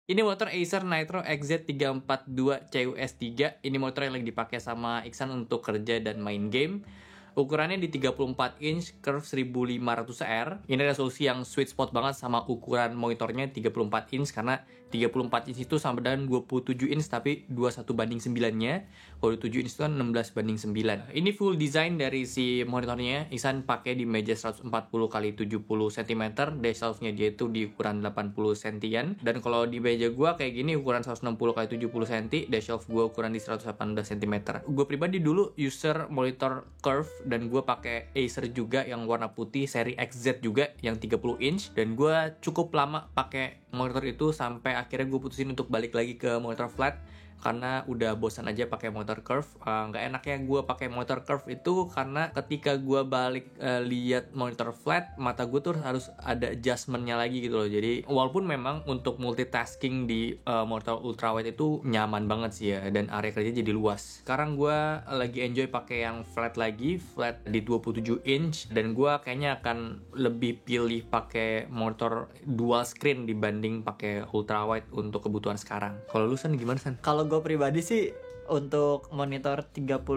Ini motor Acer Nitro XZ342 CUS3. Ini motor yang lagi dipakai sama Iksan untuk kerja dan main game. Ukurannya di 34 inch curve 1500R. Ini resolusi yang sweet spot banget sama ukuran monitornya 34 inch, karena 34 inch itu sama dengan 27 inch tapi 21:9-nya. Kalau 7 inch itu kan 16:9. Ini full design dari si monitornya. Iksan pakai di meja 140x70 cm. Dash shelf-nya dia itu di ukuran 80 cm. Dan kalau di meja gua kayak gini ukuran 160x70 cm, dash shelf gua ukuran di 118 cm. Gue pribadi dulu user monitor curve, dan gue pakai Acer juga yang warna putih seri XZ juga yang 30 inch, dan gue cukup lama pakai monitor itu sampai akhirnya gue putusin untuk balik lagi ke monitor flat karena udah bosan aja pakai monitor curve. Nggak enaknya gue pakai monitor curve itu karena ketika gue balik lihat monitor flat, mata gue tuh harus ada adjustmentnya lagi gitu loh. Jadi walaupun memang untuk multitasking di monitor ultrawide itu nyaman banget sih ya, dan area kerja jadi luas. Sekarang gue lagi enjoy pakai yang flat lagi, flat di 27 inch, dan gue kayaknya akan lebih pilih pakai monitor dual screen dibanding pakai ultrawide untuk kebutuhan sekarang. Kalau lu San gimana San? Kalau gue pribadi sih untuk monitor 34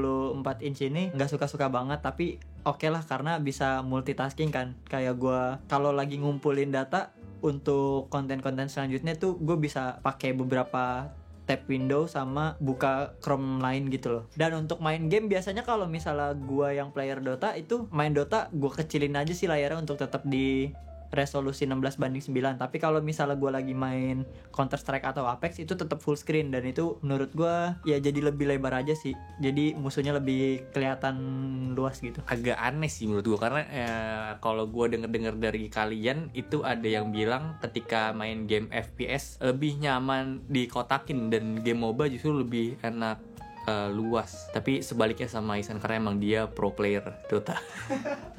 inch ini nggak suka-suka banget, tapi oke lah karena bisa multitasking kan. Kayak gue kalau lagi ngumpulin data untuk konten-konten selanjutnya tuh gue bisa pakai beberapa tab window sama buka Chrome lain gitu loh. Dan untuk main game biasanya kalau misalnya gue yang player Dota itu main Dota, gue kecilin aja sih layarnya untuk tetap di resolusi 16:9. Tapi kalau misalnya gue lagi main Counter Strike atau Apex itu tetap full screen, dan itu menurut gue ya jadi lebih lebar aja sih, jadi musuhnya lebih kelihatan luas gitu. Agak aneh sih menurut gue, karena kalau gue denger dari kalian itu ada yang bilang ketika main game FPS lebih nyaman dikotakin, dan game MOBA justru lebih enak luas. Tapi sebaliknya sama Isan, karena emang dia pro player Dota.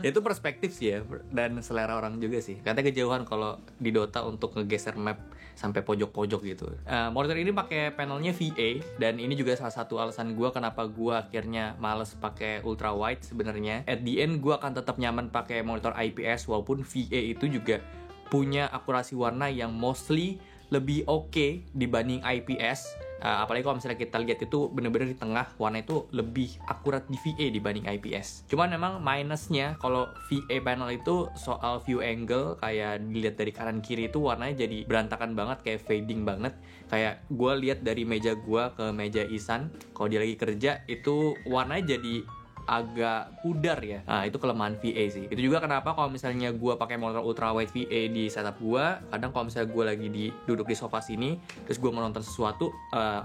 Itu perspektif sih ya, dan selera orang juga sih. Katanya kejauhan kalau di Dota untuk ngegeser map sampai pojok-pojok gitu. Monitor ini pakai panelnya VA, dan ini juga salah satu alasan gue kenapa gue akhirnya males pakai ultra wide sebenarnya. At the end gue akan tetap nyaman pakai monitor IPS, walaupun VA itu juga punya akurasi warna yang mostly lebih oke dibanding IPS. Apalagi kalau misalnya kita lihat itu bener-bener di tengah, warna itu lebih akurat di VA dibanding IPS. Cuman memang minusnya kalau VA panel itu soal view angle, kayak dilihat dari kanan kiri itu warnanya jadi berantakan banget, kayak fading banget. Kayak gue lihat dari meja gue ke meja Isan, kalau dia lagi kerja itu warnanya jadi agak pudar ya. Nah, itu kelemahan VA sih. Itu juga kenapa kalau misalnya gue pakai monitor ultrawide VA di setup gue, kadang kalau misalnya gue lagi duduk di sofa sini, terus gue menonton sesuatu,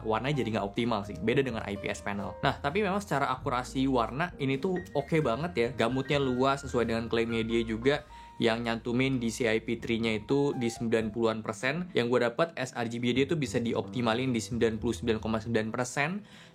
warnanya jadi nggak optimal sih. Beda dengan IPS panel. Nah, tapi memang secara akurasi warna ini tuh oke banget ya. Gamutnya luas sesuai dengan klaimnya dia juga. Yang nyantumin di CIP3-nya itu di 90%. Yang gue dapat sRGB dia tuh bisa dioptimalin di 99,9%.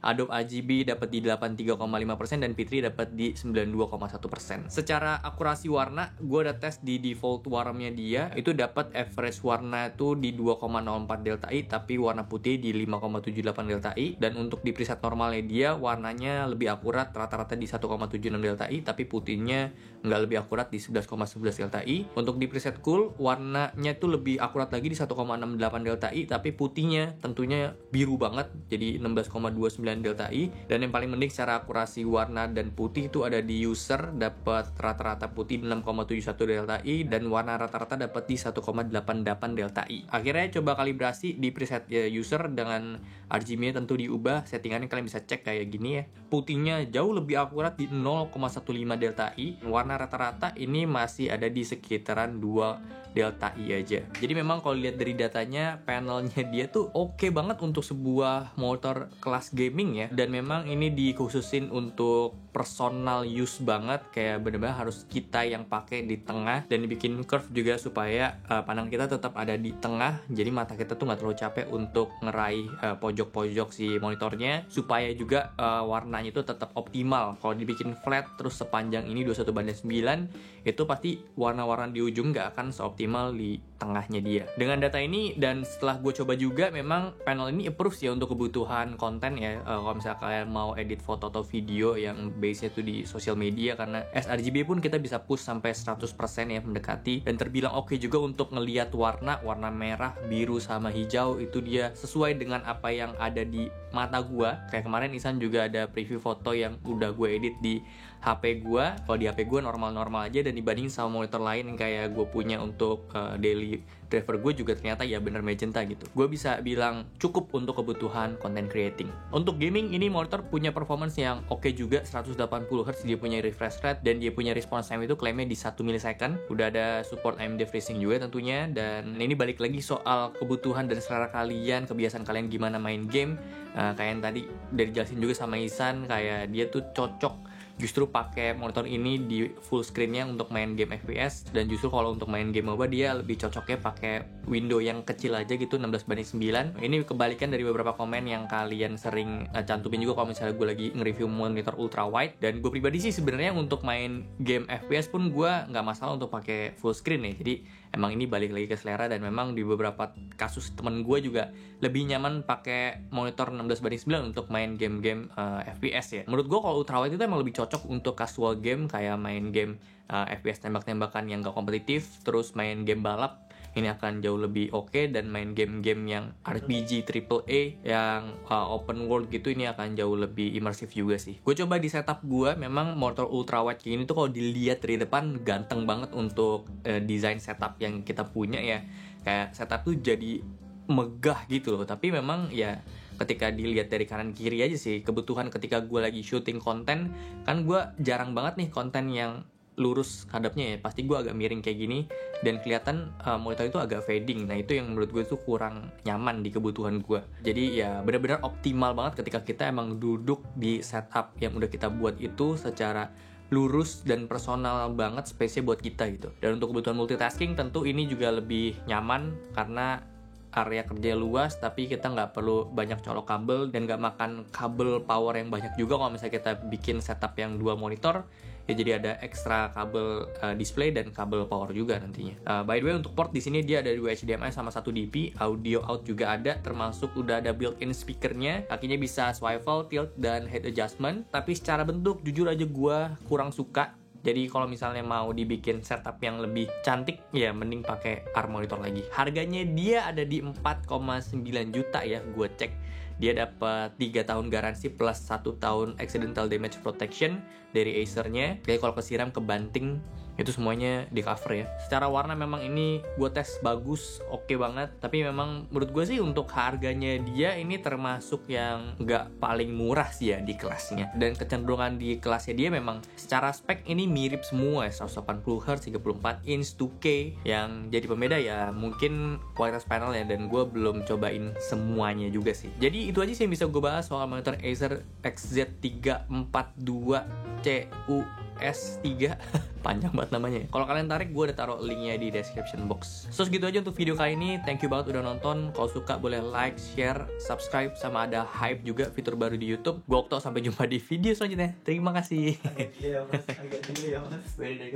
Adobe RGB dapat di 83,5% dan P3 dapat di 92,1%. Secara akurasi warna, gue udah tes di default warmnya dia, itu dapat average warna itu di 2,04 delta I, tapi warna putih di 5,78 delta I. Dan untuk di preset normalnya dia, warnanya lebih akurat, rata-rata di 1,76 delta I, tapi putihnya nggak lebih akurat di 11,11 delta I. Untuk di preset cool, warnanya itu lebih akurat lagi di 1,68 delta I, tapi putihnya tentunya biru banget, jadi 16,29 delta I. Dan yang paling penting secara akurasi warna dan putih itu ada di user, dapat rata-rata putih 6,71 delta I, dan warna rata-rata dapat di 1,88 delta I. Akhirnya coba kalibrasi di preset user dengan RGB-nya tentu diubah, settingannya kalian bisa cek kayak gini ya. Putihnya jauh lebih akurat di 0,15 delta I, warna rata-rata ini masih ada di sekitaran 2 delta I aja. Jadi memang kalau lihat dari datanya, panelnya dia tuh oke banget untuk sebuah motor kelas gaming ya. Dan memang ini dikhususin untuk personal use banget, kayak bener-bener harus kita yang pakai di tengah, dan dibikin curve juga supaya pandangan kita tetap ada di tengah, jadi mata kita tuh nggak terlalu capek untuk ngeraih pojok-pojok si monitornya, supaya juga warnanya itu tetap optimal. Kalau dibikin flat terus sepanjang ini 21:9, itu pasti warna-warna di ujung nggak akan seoptimal di tengahnya dia. Dengan data ini dan setelah gue coba juga, memang panel ini approve ya untuk kebutuhan konten ya. Kalau misalnya kalian mau edit foto atau video yang base-nya tuh di sosial media, karena sRGB pun kita bisa push sampai 100% ya, mendekati, dan terbilang oke juga untuk ngelihat warna merah, biru sama hijau itu dia sesuai dengan apa yang ada di mata gua. Kayak kemarin Isan juga ada preview foto yang udah gue edit di HP gua. Kalau di HP gua normal-normal aja, dan dibanding sama monitor lain yang kayak gue punya untuk daily driver gue juga ternyata ya bener magenta gitu. Gue bisa bilang cukup untuk kebutuhan content creating. Untuk gaming ini monitor punya performance yang oke juga, 180Hz, dia punya refresh rate, dan dia punya response time itu klaimnya di 1 milisecond. Udah ada support AMD FreeSync juga tentunya, dan ini balik lagi soal kebutuhan dan selera kalian, kebiasaan kalian gimana main game. Kayak yang tadi udah dijelasin juga sama Isan, kayak dia tuh cocok justru pakai monitor ini di full screen-nya untuk main game FPS, dan justru kalau untuk main game MOBA dia lebih cocoknya pakai window yang kecil aja gitu, 16:9. Ini kebalikan dari beberapa komen yang kalian sering cantumin juga kalau misalnya gue lagi nge-review monitor ultra wide. Dan gue pribadi sih sebenarnya untuk main game FPS pun gue nggak masalah untuk pakai full screen ya. Jadi emang ini balik lagi ke selera, dan memang di beberapa kasus temen gue juga lebih nyaman pakai monitor 16:9 untuk main game-game FPS ya. Menurut gue kalau ultrawide itu emang lebih cocok untuk casual game, kayak main game FPS tembak-tembakan yang gak kompetitif, terus main game balap ini akan jauh lebih oke, dan main game-game yang RPG AAA yang open world gitu ini akan jauh lebih imersif juga sih. Gue coba di setup gue, memang monitor ultrawide kayak gini tuh kalau dilihat dari depan ganteng banget untuk desain setup yang kita punya ya. Kayak setup tuh jadi megah gitu loh, tapi memang ya ketika dilihat dari kanan kiri aja sih, kebutuhan ketika gue lagi syuting konten, kan gue jarang banget nih konten yang lurus hadapnya ya, pasti gue agak miring kayak gini, dan kelihatan monitor itu agak fading. Nah itu yang menurut gue tuh kurang nyaman di kebutuhan gue. Jadi ya benar-benar optimal banget ketika kita emang duduk di setup yang udah kita buat itu secara lurus dan personal banget, space-nya buat kita gitu. Dan untuk kebutuhan multitasking tentu ini juga lebih nyaman karena area kerja luas, tapi kita nggak perlu banyak colok kabel dan nggak makan kabel power yang banyak juga. Kalau misalnya kita bikin setup yang 2 monitor ya, jadi ada ekstra kabel display dan kabel power juga nantinya. By the way, untuk port di sini dia ada 2 HDMI sama 1 DP, audio out juga ada, termasuk udah ada built-in speakernya, kakinya bisa swivel, tilt, dan head adjustment. Tapi secara bentuk jujur aja gue kurang suka. Jadi kalau misalnya mau dibikin setup yang lebih cantik ya mending pakai ARM monitor lagi. Harganya dia ada di 4,9 juta ya, gue cek. Dia dapat 3 tahun garansi plus 1 tahun accidental damage protection dari Acer-nya. Jadi kalau kesiram, kebanting, itu semuanya di cover ya. Secara warna memang ini gue tes bagus, oke banget. Tapi memang menurut gue sih untuk harganya dia ini termasuk yang nggak paling murah sih ya di kelasnya. Dan kecenderungan di kelasnya dia memang secara spek ini mirip semua ya, 180Hz, 34 inch, 2K. Yang jadi pembeda ya mungkin kualitas panelnya, dan gue belum cobain semuanya juga sih. Jadi itu aja sih yang bisa gue bahas soal monitor Acer XZ342CUS3 panjang banget namanya. Kalau kalian tarik, gue udah taruh linknya di description box. So segitu aja untuk video kali ini. Thank you banget udah nonton. Kalau suka boleh like, share, subscribe, sama ada Hype juga, fitur baru di YouTube. Gue Okto, sampai jumpa di video selanjutnya. Terima kasih. Agak dulu ya mas. Beda dari